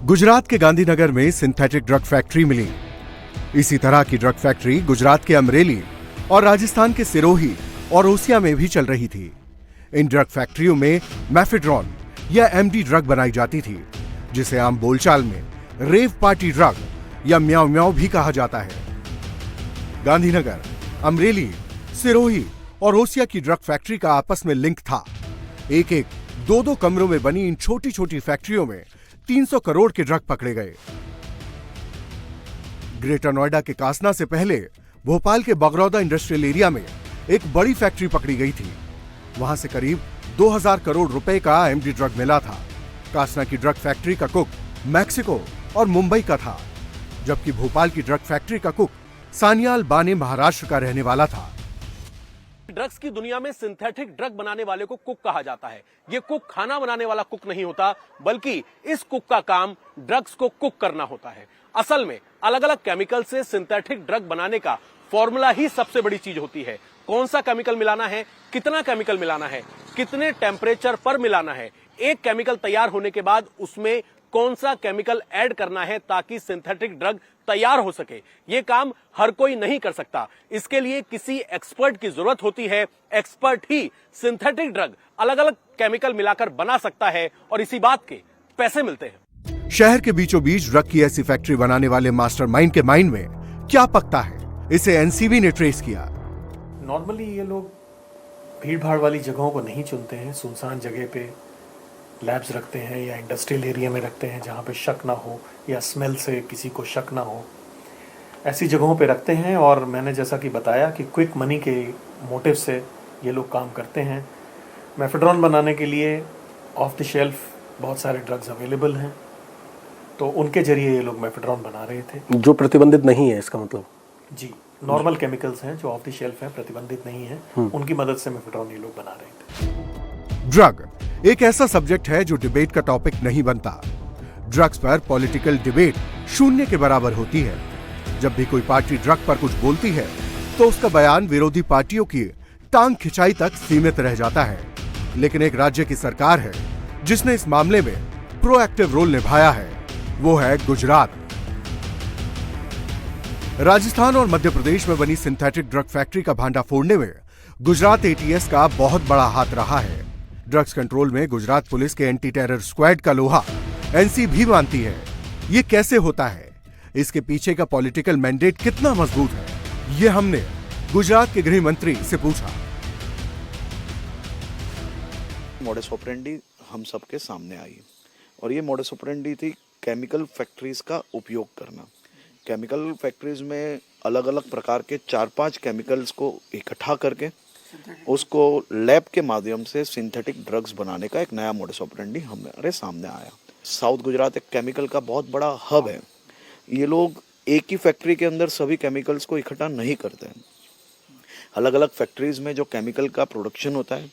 गुजरात के गांधीनगर में सिंथेटिक ड्रग फैक्ट्री मिली। इसी तरह की ड्रग फैक्ट्री गुजरात के अमरेली और राजस्थान के सिरोही और ओसिया में भी चल रही थी। इन ड्रग फैक्ट्रियों में मैफेड्रॉन या एमडी ड्रग बनाई जाती थी, जिसे आम बोलचाल में रेव पार्टी ड्रग या म्याऊ म्याऊ भी कहा जाता है। गांधीनगर, अमरेली, सिरोही और ओसिया की ड्रग फैक्ट्री का आपस में लिंक था। एक एक 2-2 कमरों में बनी इन छोटी छोटी फैक्ट्रियों में 300 करोड़ के ड्रग पकड़े गए। ग्रेटर नोएडा के कासना से पहले भोपाल के बगरौदा इंडस्ट्रियल एरिया में एक बड़ी फैक्ट्री पकड़ी गई थी। वहां से करीब 2000 करोड़ रुपए का एमडी ड्रग मिला था। कासना की ड्रग फैक्ट्री का कुक मैक्सिको और मुंबई का था, जबकि भोपाल की ड्रग फैक्ट्री का कुक सानियाल बाने महाराष्ट्र का रहने वाला था। ड्रग्स की दुनिया में सिंथेटिक ड्रग बनाने वाले को कुक कहा जाता है। ये कुक खाना बनाने वाला कुक नहीं होता, बल्कि इस कुक का काम ड्रग्स को कुक करना होता है। असल में अलग अलग केमिकल से सिंथेटिक ड्रग बनाने का फॉर्मूला ही सबसे बड़ी चीज होती है। कौन सा केमिकल मिलाना है, कितना केमिकल मिलाना है, कितने टेम्परेचर पर मिलाना है, एक केमिकल तैयार होने के बाद उसमें कौन सा केमिकल ऐड करना है ताकि सिंथेटिक ड्रग तैयार हो सके। ये काम हर कोई नहीं कर सकता, इसके लिए किसी एक्सपर्ट की जरूरत होती है। एक्सपर्ट ही सिंथेटिक ड्रग अलग अलग केमिकल मिलाकर बना सकता है और इसी बात के पैसे मिलते हैं। शहर के बीचों बीच ड्रग की ऐसी फैक्ट्री बनाने वाले मास्टरमाइंड के माइंड में क्या पकता है, इसे एनसीबी ने ट्रेस किया। नॉर्मली ये लोग भीड़ भाड़ वाली जगहों को नहीं चुनते हैं, सुनसान जगह पे लैब्स रखते हैं या इंडस्ट्रियल एरिया में रखते हैं जहाँ पे शक ना हो या स्मेल से किसी को शक ना हो, ऐसी जगहों पे रखते हैं। और मैंने जैसा कि बताया कि क्विक मनी के मोटिव से ये लोग काम करते हैं। मेफेड्रॉन बनाने के लिए ऑफ द शेल्फ बहुत सारे ड्रग्स अवेलेबल हैं, तो उनके जरिए ये लोग मेफेड्रॉन बना रहे थे। जो प्रतिबंधित नहीं है, इसका मतलब? जी, नॉर्मल केमिकल्स हैं जो ऑफ द शेल्फ हैं, प्रतिबंधित नहीं है, उनकी मदद से मेफेड्रॉन ये लोग बना रहे थे। ड्रग एक ऐसा सब्जेक्ट है जो डिबेट का टॉपिक नहीं बनता। ड्रग्स पर पॉलिटिकल डिबेट शून्य के बराबर होती है। जब भी कोई पार्टी ड्रग पर कुछ बोलती है तो उसका बयान विरोधी पार्टियों की टांग खिंचाई तक सीमित रह जाता है। लेकिन एक राज्य की सरकार है जिसने इस मामले में प्रोएक्टिव रोल निभाया है, वो है गुजरात। राजस्थान और मध्य प्रदेश में बनी सिंथेटिक ड्रग फैक्ट्री का भांडा फोड़ने में गुजरात एटीएस का बहुत बड़ा हाथ रहा है। ड्रग्स कंट्रोल में गुजरात पुलिस के एंटी टेरर स्क्वाड का लोहा एनसी भी मानती है। ये कैसे होता है, इसके पीछे का पॉलिटिकल मैंडेट कितना मजबूत है, ये हमने गुजरात के गृह मंत्री से पूछा। मॉडस ऑपरेंडी हम सबके सामने आई और ये मॉडस ऑपरेंडी थी केमिकल फैक्ट्रीज का उपयोग करना। केमिकल फैक्ट्रीज में अलग अलग प्रकार के 4-5 केमिकल्स को इकट्ठा करके उसको लैब के माध्यम से सिंथेटिक ड्रग्स बनाने का एक नया मॉडस ऑपरेंडी हमारे सामने आया। साउथ गुजरात एक केमिकल का बहुत बड़ा हब है। ये लोग एक ही फैक्ट्री के अंदर सभी केमिकल्स को इकट्ठा नहीं करते हैं। अलग अलग फैक्ट्रीज में जो केमिकल का प्रोडक्शन होता है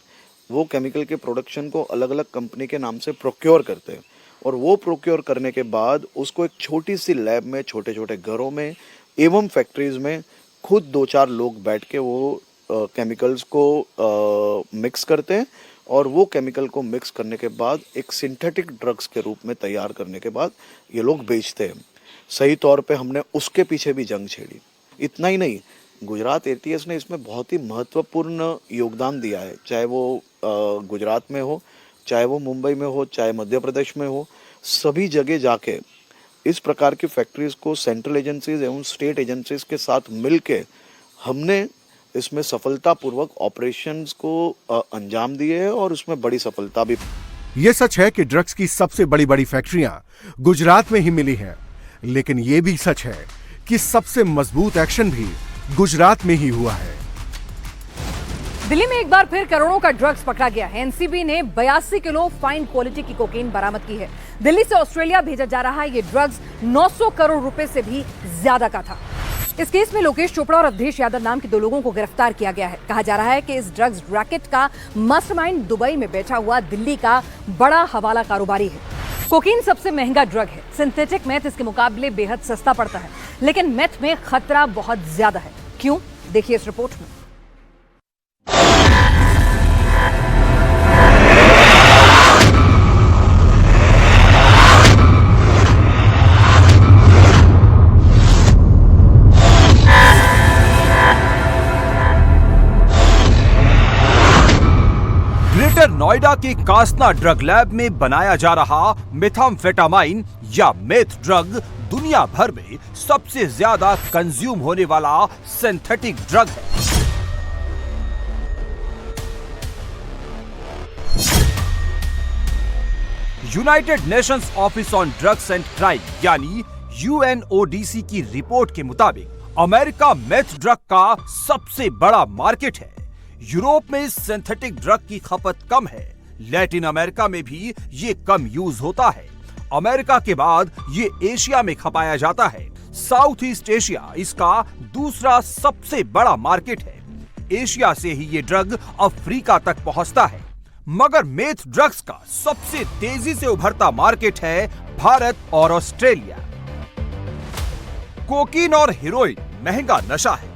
वो केमिकल के प्रोडक्शन को अलग अलग कंपनी के नाम से प्रोक्योर करते हैं और वो प्रोक्योर करने के बाद उसको एक छोटी सी लैब में छोटे छोटे घरों में एवं फैक्ट्रीज में खुद 2-4 लोग बैठ के वो केमिकल्स को मिक्स करते हैं और वो केमिकल को मिक्स करने के बाद एक सिंथेटिक ड्रग्स के रूप में तैयार करने के बाद ये लोग बेचते हैं। सही तौर पे हमने उसके पीछे भी जंग छेड़ी। इतना ही नहीं, गुजरात एटीएस ने इसमें बहुत ही महत्वपूर्ण योगदान दिया है, चाहे वो गुजरात में हो, चाहे वो मुंबई में हो, चाहे मध्य प्रदेश में हो। सभी जगह जाके इस प्रकार की फैक्ट्रीज को सेंट्रल एजेंसीज एवं स्टेट एजेंसीज के साथ मिलके हमने इसमें सफलतापूर्वक ऑपरेशंस को अंजाम दिए है और उसमें बड़ी सफलता भी। ये सच है कि ड्रग्स की सबसे बड़ी बड़ी फैक्ट्रियां गुजरात में ही मिली हैं, लेकिन ये भी सच है कि सबसे मजबूत एक्शन भी गुजरात में ही हुआ है। दिल्ली में एक बार फिर करोड़ों का ड्रग्स पकड़ा गया है। एनसीबी ने 82 किलो फाइन क्वालिटी की कोकीन बरामद की है। दिल्ली से ऑस्ट्रेलिया भेजा जा रहा है ये ड्रग्स 900 करोड़ रुपए से भी ज्यादा का था। इस केस में लोकेश चोपड़ा और अवधेश यादव नाम के 2 लोगों को गिरफ्तार किया गया है। कहा जा रहा है कि इस ड्रग्स रैकेट का मास्टरमाइंड दुबई में बैठा हुआ दिल्ली का बड़ा हवाला कारोबारी है। कोकीन सबसे महंगा ड्रग है। सिंथेटिक मेथ इसके मुकाबले बेहद सस्ता पड़ता है, लेकिन मेथ में खतरा बहुत ज्यादा है। क्यों, देखिए इस रिपोर्ट में। ग्रेटर नोएडा के कासना ड्रग लैब में बनाया जा रहा मेथाम्फेटामाइन या मेथ ड्रग दुनिया भर में सबसे ज्यादा कंज्यूम होने वाला सिंथेटिक ड्रग है। United Nations office on drugs and crime यानी UNODC की रिपोर्ट के मुताबिक अमेरिका मेथ ड्रग का सबसे बड़ा मार्केट है। यूरोप में सिंथेटिक ड्रग की खपत कम है। लैटिन अमेरिका में भी ये कम यूज होता है। अमेरिका के बाद ये एशिया में खपाया जाता है। साउथ ईस्ट एशिया इसका दूसरा सबसे बड़ा मार्केट है। एशिया से ही ये ड्रग अफ्रीका तक पहुंचता है। मगर मेथ ड्रग्स का सबसे तेजी से उभरता मार्केट है भारत और ऑस्ट्रेलिया। कोकीन और हेरोइन महंगा नशा है,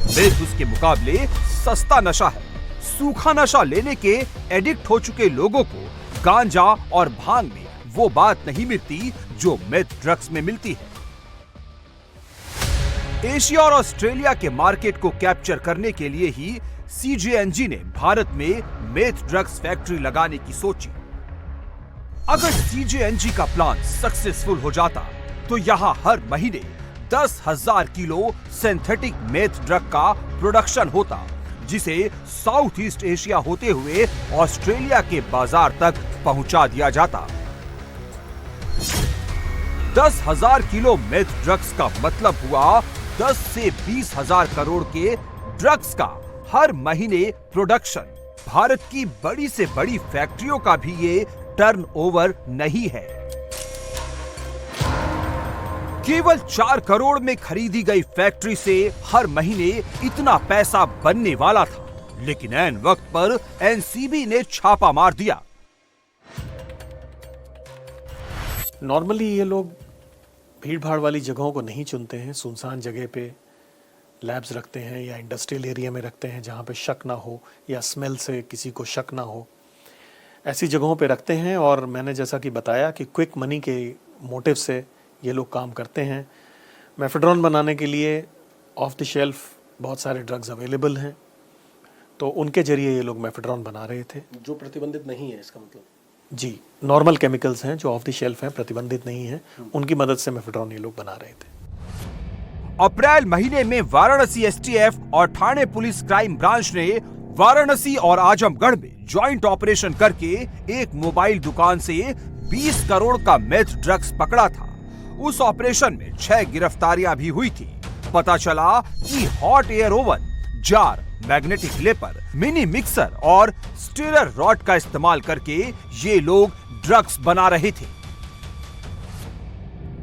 मेथ उसके मुकाबले सस्ता नशा है। सूखा नशा लेने के एडिक्ट हो चुके लोगों को गांजा और भांग में वो बात नहीं मिलती जो मेथ ड्रग्स में मिलती है। एशिया और ऑस्ट्रेलिया के मार्केट को कैप्चर करने के लिए ही CJNG ने भारत में मेथ ड्रग्स फैक्ट्री लगाने की सोची। अगर CJNG का प्लान सक्सेसफुल हो जाता तो यहां हर महीने 10,000 किलो सिंथेटिक मेथ ड्रग का प्रोडक्शन होता, जिसे साउथ ईस्ट एशिया होते हुए ऑस्ट्रेलिया के बाजार तक पहुंचा दिया जाता। 10,000 किलो मेथ ड्रग्स का मतलब हुआ 10 से 20,000 करोड़ के ड्रग्स का हर महीने प्रोडक्शन। भारत की बड़ी से बड़ी फैक्ट्रियों का भी ये टर्नओवर नहीं है। केवल 4 करोड़ में खरीदी गई फैक्ट्री से हर महीने इतना पैसा बनने वाला था, लेकिन ऐन वक्त पर एनसीबी ने छापा मार दिया। नॉर्मली ये लोग भीड़ भाड़ वाली जगहों को नहीं चुनते हैं, सुनसान जगह पे लैब्स रखते हैं या इंडस्ट्रियल एरिया में रखते हैं जहाँ पे शक ना हो या स्मेल से किसी को शक ना हो, ऐसी जगहों पे रखते हैं। और मैंने जैसा कि बताया कि क्विक मनी के मोटिव से ये लोग काम करते हैं। मेफेड्रोन बनाने के लिए ऑफ द शेल्फ बहुत सारे ड्रग्स अवेलेबल हैं, तो उनके जरिए ये लोग मेफेड्रोन बना रहे थे। जो प्रतिबंधित नहीं है इसका मतलब? जी, नॉर्मल केमिकल्स हैं जो ऑफ द शेल्फ हैं, प्रतिबंधित नहीं हैं, उनकी मदद से मेफेड्रोन ये लोग बना रहे थे। अप्रैल महीने में वाराणसी एसटीएफ और ठाणे पुलिस क्राइम ब्रांच ने वाराणसी और आजमगढ़ में ज्वाइंट ऑपरेशन करके एक मोबाइल दुकान से 20 करोड़ का मेथ ड्रग्स पकड़ा था। उस ऑपरेशन में 6 गिरफ्तारियां भी हुई थी। पता चला कि hot air oven, jar, magnetic लेपर, मिनी मिक्सर और स्टिरर रॉड का इस्तेमाल करके ये लोग ड्रग्स बना रहे थे।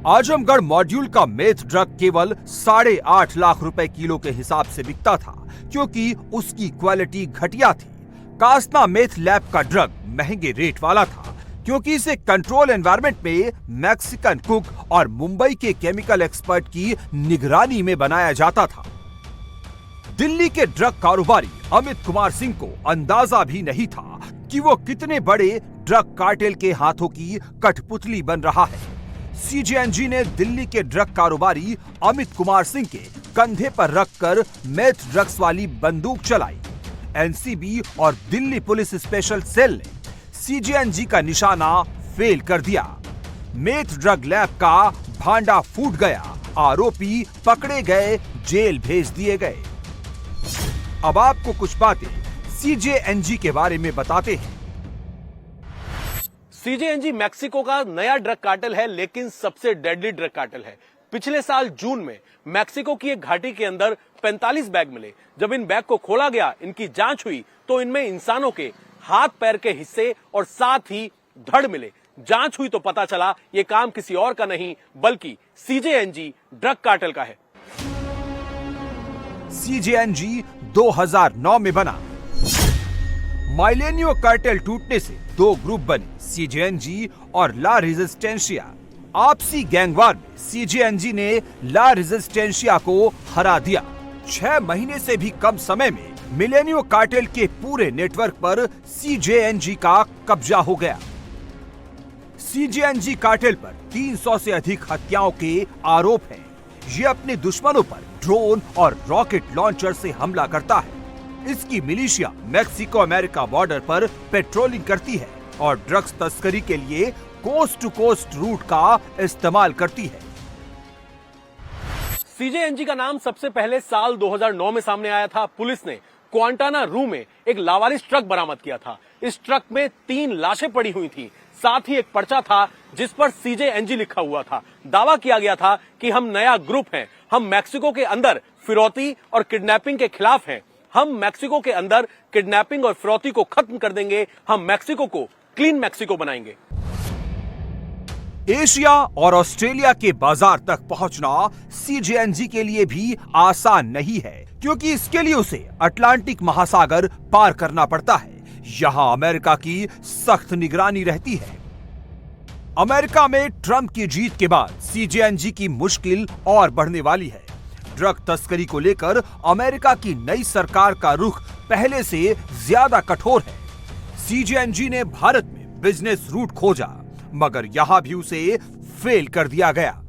आजमगढ़ मॉड्यूल का मेथ ड्रग केवल 8.5 लाख रुपए किलो के हिसाब से बिकता था, क्योंकि उसकी क्वालिटी घटिया थी। कासना मेथ लैब का ड्रग महंगे रेट वाला था, क्योंकि इसे कंट्रोल एनवायरनमेंट में मैक्सिकन कुक और मुंबई के केमिकल एक्सपर्ट की निगरानी में बनाया जाता था। दिल्ली के ड्रग कारोबारी अमित कुमार सिंह को अंदाजा भी नहीं था कि वो कितने बड़े ड्रग कार्टेल के हाथों की कठपुतली बन रहा है। सीजेएनजी ने दिल्ली के ड्रग कारोबारी अमित कुमार सिंह के कंधे पर रखकर मेथ ड्रग्स वाली बंदूक चलाई। एनसीबी और दिल्ली पुलिस स्पेशल सेल ने सीजेएनजी का निशाना फेल कर दिया। मेथ ड्रग लैब का भांडा फूट गया, आरोपी पकड़े गए, जेल भेज दिए गए। अब आपको कुछ बातें सीजेएनजी के बारे में बताते हैं। सीजेएनजी मैक्सिको का नया ड्रग कार्टेल है, लेकिन सबसे डेडली ड्रग कार्टेल है। पिछले साल जून में मैक्सिको की एक घाटी के अंदर 45 बैग मिले। जब इन बैग को खोला गया, इनकी जांच हुई, तो इनमें इंसानों के हाथ पैर के हिस्से और साथ ही धड़ मिले। जांच हुई तो पता चला ये काम किसी और का नहीं बल्कि सीजेएनजी ड्रग कार्टेल का है। सीजेएनजी 2009 में बना। माइलेनियो कार्टेल टूटने से 2 ग्रुप बने, सीजेएनजी और ला रेजिस्टेंशिया। आपसी गैंगवार में सीजेएनजी ने ला रेजिस्टेंशिया को हरा दिया। 6 महीने से भी कम समय में मिलेनियो कार्टेल के पूरे नेटवर्क पर सीजेएनजी का कब्जा हो गया। सीजेएनजी कार्टेल पर 300 से अधिक हत्याओं के आरोप हैं। ये अपने दुश्मनों पर ड्रोन और रॉकेट लॉन्चर से हमला करता है। इसकी मिलिशिया मैक्सिको अमेरिका बॉर्डर पर पेट्रोलिंग करती है और ड्रग्स तस्करी के लिए कोस्ट टू कोस्ट रूट का इस्तेमाल करती है। सीजेएनजी का नाम सबसे पहले साल 2009 में सामने आया था। पुलिस ने क्वांटाना रू में एक लावारिस ट्रक बरामद किया था। इस ट्रक में 3 लाशें पड़ी हुई थी। साथ ही एक पर्चा था जिस पर सीजेएनजी लिखा हुआ था। दावा किया गया था कि हम नया ग्रुप हैं, हम मैक्सिको के अंदर फिरौती और किडनैपिंग के खिलाफ हैं। हम मैक्सिको के अंदर किडनैपिंग और फिरौती को खत्म कर देंगे। हम मैक्सिको को क्लीन मैक्सिको बनाएंगे। एशिया और ऑस्ट्रेलिया के बाजार तक पहुंचना सीजेएनजी के लिए भी आसान नहीं है, क्योंकि इसके लिए उसे अटलांटिक महासागर पार करना पड़ता है। यहां अमेरिका की सख्त निगरानी रहती है। अमेरिका में ट्रंप की जीत के बाद सीजेएनजी की मुश्किल और बढ़ने वाली है। ड्रग तस्करी को लेकर अमेरिका की नई सरकार का रुख पहले से ज्यादा कठोर है। सीजेएनजी ने भारत में बिजनेस रूट खोजा, मगर यहां भी उसे फेल कर दिया गया।